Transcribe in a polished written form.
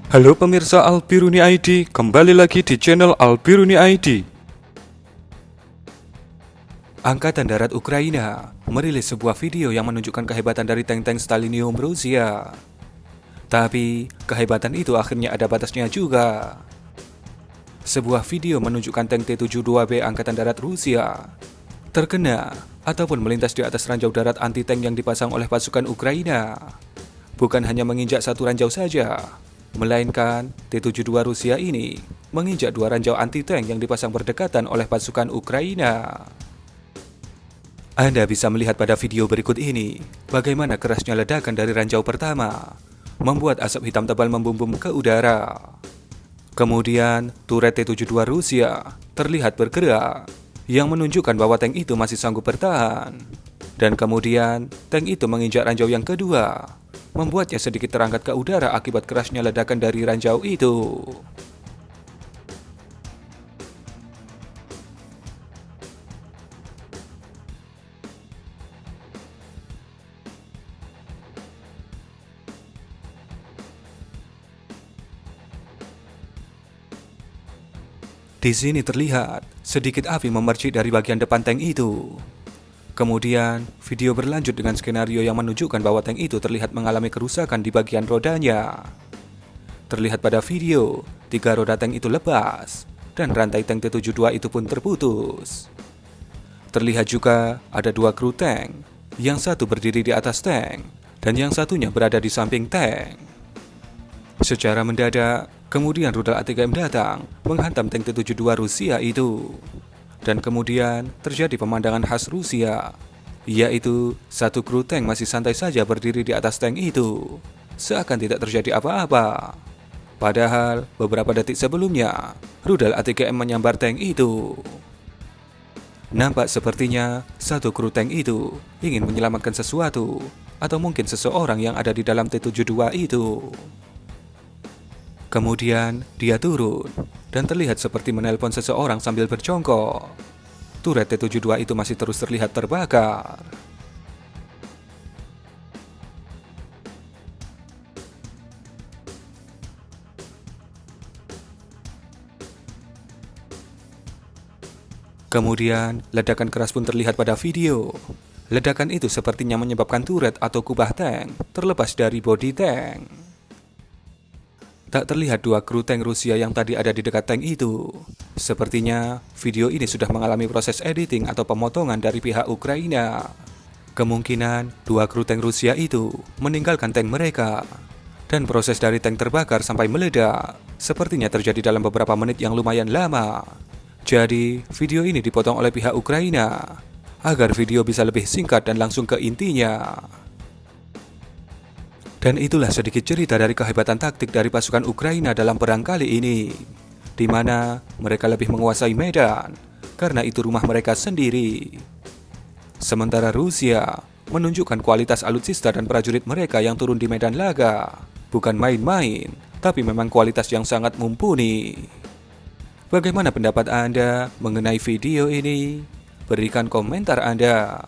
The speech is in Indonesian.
Halo pemirsa Albiruni ID, kembali lagi di channel Albiruni ID. Angkatan Darat Ukraina merilis sebuah video yang menunjukkan kehebatan dari tank-tank Stalinium Rusia. Tapi, kehebatan itu akhirnya ada batasnya juga. Sebuah video menunjukkan tank T-72B Angkatan Darat Rusia terkena ataupun melintas di atas ranjau darat anti-tank yang dipasang oleh pasukan Ukraina. Bukan hanya menginjak satu ranjau saja, melainkan T-72 Rusia ini menginjak dua ranjau anti-tank yang dipasang berdekatan oleh pasukan Ukraina. Anda bisa melihat pada video berikut ini bagaimana kerasnya ledakan dari ranjau pertama membuat asap hitam tebal membumbung ke udara. Kemudian, turret T-72 Rusia terlihat bergerak, yang menunjukkan bahwa tank itu masih sanggup bertahan. Dan kemudian, tank itu menginjak ranjau yang kedua, membuatnya sedikit terangkat ke udara akibat kerasnya ledakan dari ranjau itu. Di sini terlihat sedikit api memercik dari bagian depan tank itu. Kemudian, video berlanjut dengan skenario yang menunjukkan bahwa tank itu terlihat mengalami kerusakan di bagian rodanya. Terlihat pada video, 3 roda tank itu lepas, dan rantai tank T-72 itu pun terputus. Terlihat juga ada 2 kru tank, yang satu berdiri di atas tank, dan yang satunya berada di samping tank. Secara mendadak, kemudian rudal ATGM datang menghantam tank T-72 Rusia itu. Dan kemudian terjadi pemandangan khas Rusia, yaitu satu kru tank masih santai saja berdiri di atas tank itu, seakan tidak terjadi apa-apa. Padahal beberapa detik sebelumnya, rudal ATGM menyambar tank itu. Nampak sepertinya satu kru tank itu ingin menyelamatkan sesuatu, atau mungkin seseorang yang ada di dalam T-72 itu. Kemudian dia turun dan terlihat seperti menelpon seseorang sambil berjongkok. Turret T-72 itu masih terus terlihat terbakar. Kemudian ledakan keras pun terlihat pada video. Ledakan itu sepertinya menyebabkan turret atau kubah tank terlepas dari bodi tank. Tak terlihat 2 kru tank Rusia yang tadi ada di dekat tank itu. Sepertinya video ini sudah mengalami proses editing atau pemotongan dari pihak Ukraina. Kemungkinan 2 kru tank Rusia itu meninggalkan tank mereka. Dan proses dari tank terbakar sampai meledak sepertinya terjadi dalam beberapa menit yang lumayan lama. Jadi, video ini dipotong oleh pihak Ukraina agar video bisa lebih singkat dan langsung ke intinya. Dan itulah sedikit cerita dari kehebatan taktik dari pasukan Ukraina dalam perang kali ini, di mana mereka lebih menguasai medan, karena itu rumah mereka sendiri. Sementara Rusia menunjukkan kualitas alutsista dan prajurit mereka yang turun di medan laga, bukan main-main, tapi memang kualitas yang sangat mumpuni. Bagaimana pendapat Anda mengenai video ini? Berikan komentar Anda.